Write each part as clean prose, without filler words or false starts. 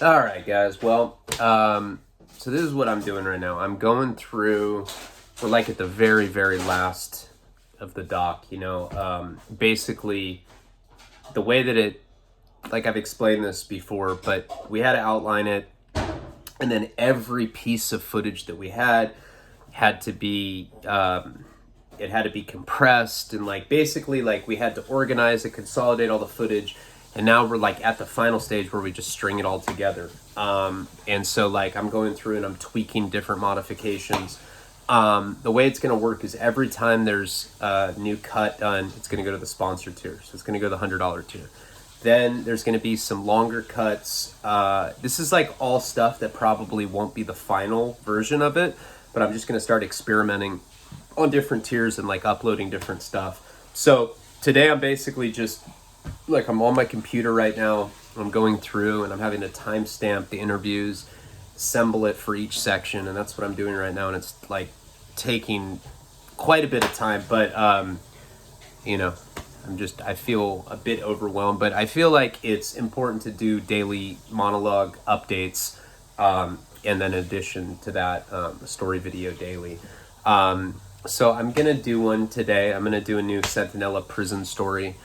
All right, guys. Well, so this is what I'm doing right now. I'm going through, we're like at the very, very last of the doc, basically the way that it, like I've explained this before, but we had to outline it. And then every piece of footage that we had to be, it had to be compressed. And like, basically like we had to organize and consolidate all the footage. And now we're like at the final stage where we just string it all together. And so like I'm going through and I'm tweaking different modifications. The way it's going to work is every time there's a new cut done, it's going to go to the sponsor tier. So it's going to go to the $100 tier. Then there's going to be some longer cuts. This is like all stuff that probably won't be the final version of it, but I'm just going to start experimenting on different tiers and like uploading different stuff. So today I'm basically just like, I'm on my computer right now. I'm going through and I'm having to timestamp the interviews, assemble it for each section, and that's what I'm doing right now. And it's like taking quite a bit of time, but I feel a bit overwhelmed, but I feel like it's important to do daily monologue updates, and then in addition to that, a story video daily. So I'm gonna do one today. I'm gonna do a new Sentinella prison story.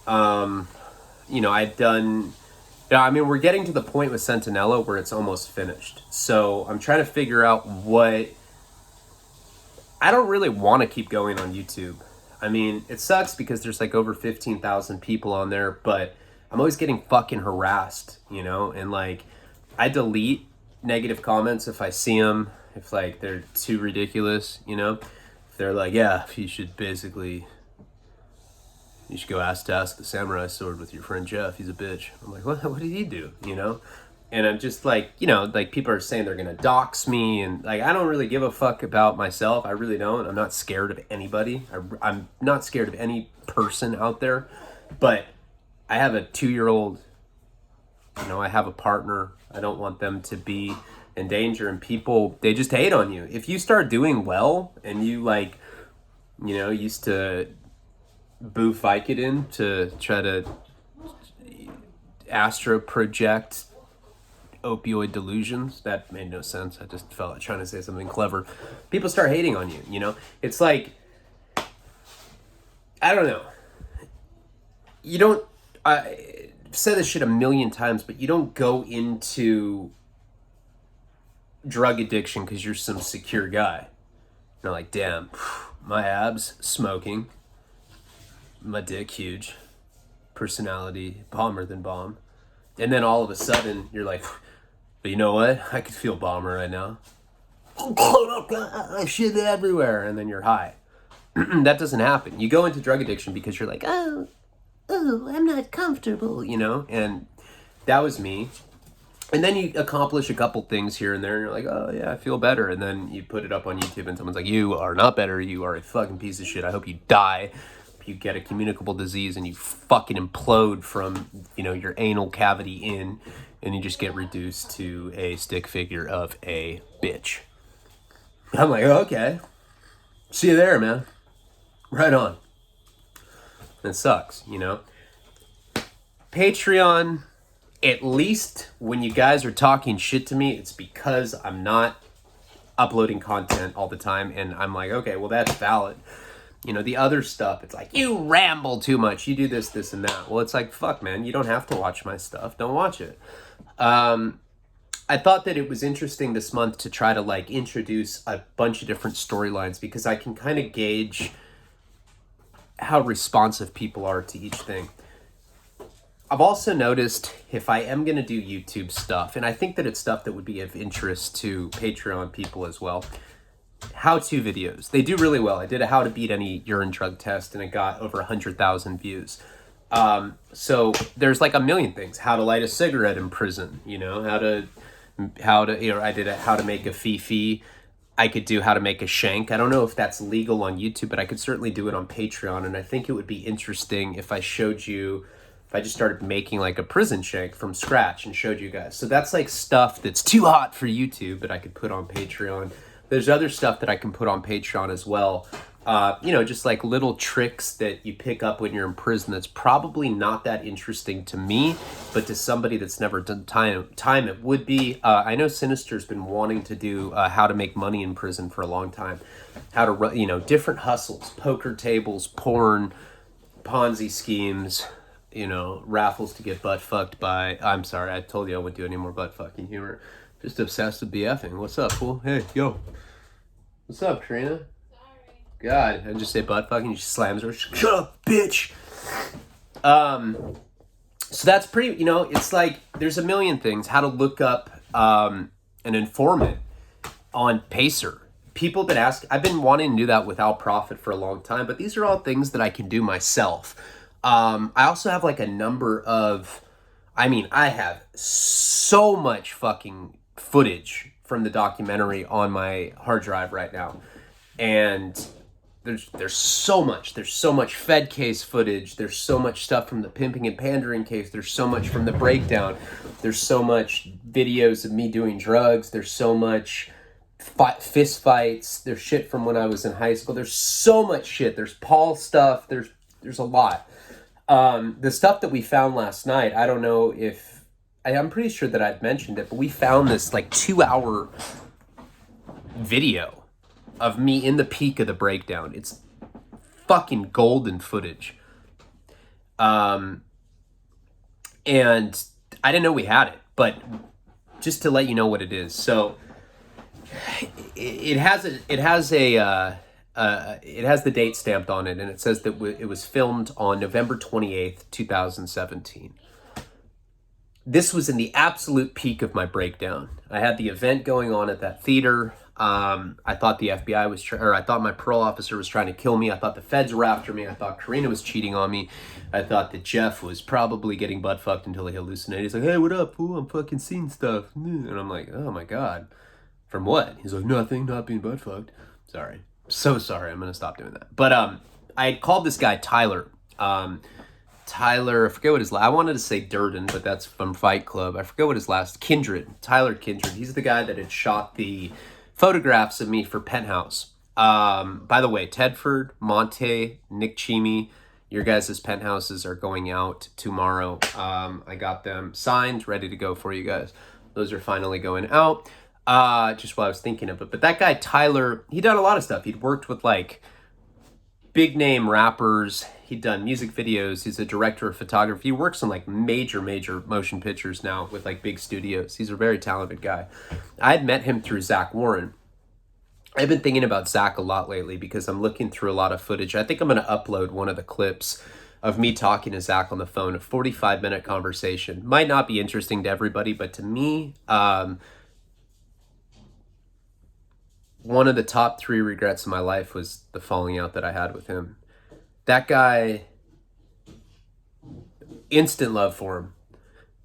We're getting to the point with Sentinella where it's almost finished. So I'm trying to figure out what... I don't really want to keep going on YouTube. I mean, it sucks because there's like over 15,000 people on there, but I'm always getting fucking harassed, and like I delete negative comments if I see them, if like they're too ridiculous, if they're like, yeah, you should go ask the samurai sword with your friend Jeff. He's a bitch. I'm like, what did he do? And I'm just like, like people are saying they're going to dox me. And like, I don't really give a fuck about myself. I really don't. I'm not scared of anybody. I'm not scared of any person out there. But I have a 2-year-old, I have a partner. I don't want them to be in danger. And people, they just hate on you. If you start doing well and you like, used to boo Vicodin to try to astro project opioid delusions. That made no sense. I just felt like trying to say something clever. People start hating on you, It's like, I don't know. I've said this shit a million times, but you don't go into drug addiction because you're some secure guy. You're like, damn, my abs, smoking, my dick huge, personality, bomber than bomb. And then all of a sudden, you're like, but you know what? I could feel bomber right now. Shit everywhere. And then you're high. That doesn't happen. You go into drug addiction because you're like, oh, I'm not comfortable, And that was me. And then you accomplish a couple things here and there, and you're like, oh, yeah, I feel better. And then you put it up on YouTube, and someone's like, you are not better. You are a fucking piece of shit. I hope you die. You get a communicable disease and you fucking implode from, your anal cavity in, and you just get reduced to a stick figure of a bitch. I'm like, okay. See you there, man. Right on. It sucks, Patreon, at least when you guys are talking shit to me, it's because I'm not uploading content all the time, and I'm like, okay, well, that's valid. The other stuff, it's like, you ramble too much. You do this, this, and that. Well, it's like, fuck, man, you don't have to watch my stuff. Don't watch it. I thought that it was interesting this month to try to, like, introduce a bunch of different storylines because I can kind of gauge how responsive people are to each thing. I've also noticed if I am going to do YouTube stuff, and I think that it's stuff that would be of interest to Patreon people as well, how-to videos. They do really well. I did a how to beat any urine drug test, and it got over 100,000 views. So there's like a million things. How to light a cigarette in prison, I did a how to make a fifi. I could do how to make a shank. I don't know if that's legal on YouTube, but I could certainly do it on Patreon. And I think it would be interesting if I just started making like a prison shank from scratch and showed you guys. So that's like stuff that's too hot for YouTube, but I could put on Patreon. There's other stuff that I can put on Patreon as well. just like little tricks that you pick up when you're in prison that's probably not that interesting to me, but to somebody that's never done time it would be. I know Sinister's been wanting to do how to make money in prison for a long time. How to run, different hustles, poker tables, porn, Ponzi schemes, raffles to get butt fucked by. I'm sorry, I told you I wouldn't do any more butt fucking humor. Just obsessed with BFing. What's up, fool? Hey, yo. What's up, Karina? God, I just say butt fucking. She slams her. Shut up, bitch. So that's pretty. It's like there's a million things. How to look up an informant on Pacer. People have been asking. I've been wanting to do that without profit for a long time, but these are all things that I can do myself. I also have like a number of. I have so much fucking footage from the documentary on my hard drive right now, and there's so much. There's so much Fed case footage. There's so much stuff from the pimping and pandering case. There's so much from the breakdown. There's so much videos of me doing drugs. There's so much fist fights. There's shit from when I was in high school. There's so much shit. There's Paul stuff. There's a lot. The stuff that we found last night, I don't know if... I'm pretty sure that I've mentioned it, but we found this like 2-hour video of me in the peak of the breakdown. It's fucking golden footage. And I didn't know we had it, but just to let you know what it is. So it has the date stamped on it, and it says that it was filmed on November 28th, 2017. This was in the absolute peak of my breakdown. I had the event going on at that theater. I thought the FBI I thought my parole officer was trying to kill me. I thought the feds were after me. I thought Karina was cheating on me. I thought that Jeff was probably getting butt fucked until he hallucinated. He's like, "Hey, what up, fool? I'm fucking seeing stuff." And I'm like, "Oh my God. From what?" He's like, "Nothing, not being butt fucked." Sorry. So sorry. I'm going to stop doing that. But I had called this guy Tyler. Tyler, I forget what I wanted to say Durden, but that's from Fight Club. I forget what his Kindred. Tyler Kindred. He's the guy that had shot the photographs of me for Penthouse. By the way, Tedford, Monte, Nick Chimi, your guys' penthouses are going out tomorrow. I got them signed, ready to go for you guys. Those are finally going out. Just while I was thinking of it. But that guy, Tyler, he done a lot of stuff. He'd worked with like big name rappers. He'd done music videos. He's a director of photography. He works on like major motion pictures now with like big studios. He's a very talented guy. I had met him through Zach Warren. I've been thinking about Zach a lot lately because I'm looking through a lot of footage. I think I'm going to upload one of the clips of me talking to Zach on the phone, a 45-minute conversation. Might not be interesting to everybody, but to me, one of the top 3 regrets in my life was the falling out that I had with him. That guy, instant love for him.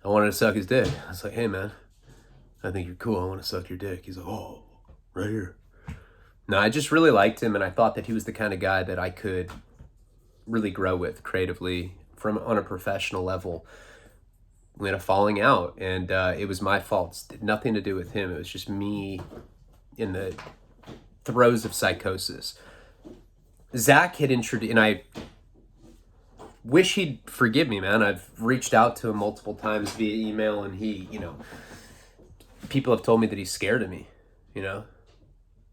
I wanted to suck his dick. I was like, "Hey man, I think you're cool. I want to suck your dick." He's like, "Oh, right here." No, I just really liked him, and I thought that he was the kind of guy that I could really grow with creatively on a professional level. We had a falling out, and it was my fault. It had nothing to do with him. It was just me in the throes of psychosis. Zach had introduced, and I wish he'd forgive me, man. I've reached out to him multiple times via email, and people have told me that he's scared of me,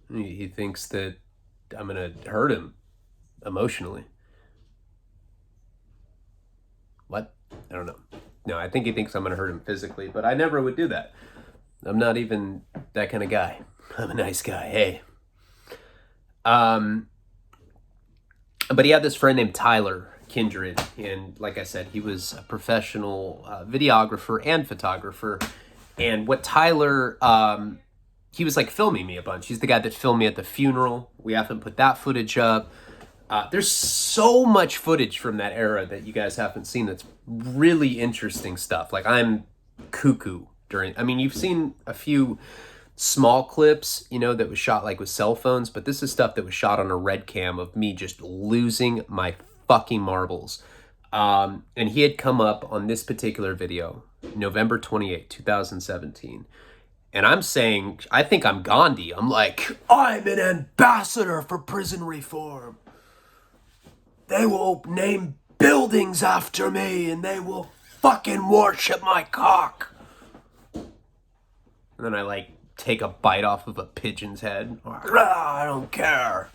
He thinks that I'm going to hurt him emotionally. What? I don't know. No, I think he thinks I'm going to hurt him physically, but I never would do that. I'm not even that kind of guy. I'm a nice guy. Hey. But he had this friend named Tyler Kindred, and like I said, he was a professional videographer and photographer. And what Tyler, he was like filming me a bunch. He's the guy that filmed me at the funeral. We haven't put that footage up. There's so much footage from that era that you guys haven't seen that's really interesting stuff. Like, I'm cuckoo you've seen a few small clips, that was shot like with cell phones, but this is stuff that was shot on a red cam of me just losing my fucking marbles. And he had come up on this particular video, November 28, 2017. And I'm saying, I think I'm Gandhi. I'm like, I'm an ambassador for prison reform. They will name buildings after me and they will fucking worship my cock. And then I like take a bite off of a pigeon's head. I don't care.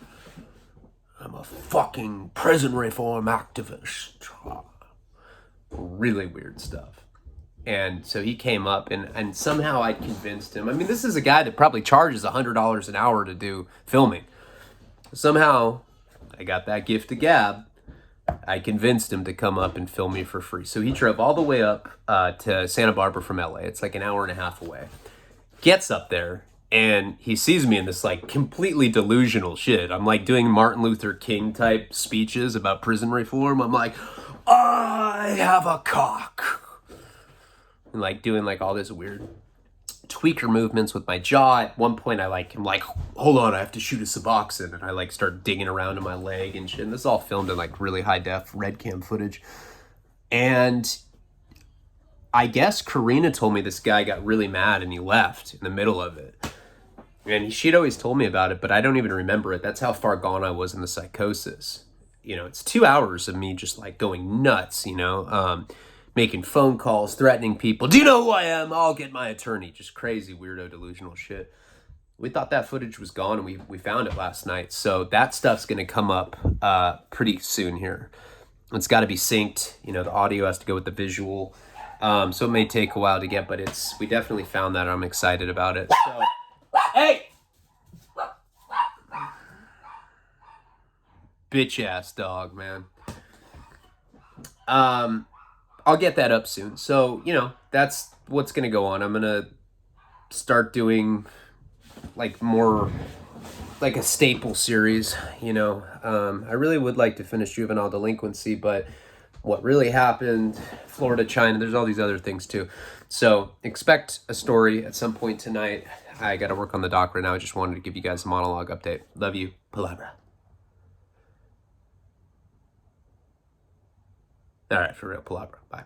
I'm a fucking prison reform activist. Really weird stuff. And so he came up and somehow I convinced him. I mean, this is a guy that probably charges $100 an hour to do filming. Somehow I got that gift of gab. I convinced him to come up and film me for free. So he drove all the way up to Santa Barbara from LA. It's like an hour and a half away. Gets up there and he sees me in this like completely delusional shit. I'm like doing Martin Luther King type speeches about prison reform. I'm like, I have a cock. And like doing like all this weird tweaker movements with my jaw. At one point I'm like, hold on, I have to shoot a Suboxone. And I like start digging around in my leg and shit. And this is all filmed in like really high def red cam footage. And I guess Karina told me this guy got really mad and he left in the middle of it. And she'd always told me about it, but I don't even remember it. That's how far gone I was in the psychosis. You know, it's 2 hours of me just like going nuts, you know, making phone calls, threatening people. Do you know who I am? I'll get my attorney. Just crazy, weirdo, delusional shit. We thought that footage was gone and we found it last night. So that stuff's going to come up pretty soon here. It's got to be synced. You know, the audio has to go with the visual. So it may take a while to get, but we definitely found that. I'm excited about it. So, hey! Bitch ass dog, man. I'll get that up soon. So, you know, that's what's going to go on. I'm going to start doing like more like a staple series, you know. I really would like to finish Juvenile Delinquency, but what really happened, Florida, China, there's all these other things too. So expect a story at some point tonight. I got to work on the doc right now. I just wanted to give you guys a monologue update. Love you. Palabra. All right, for real. Palabra. Bye.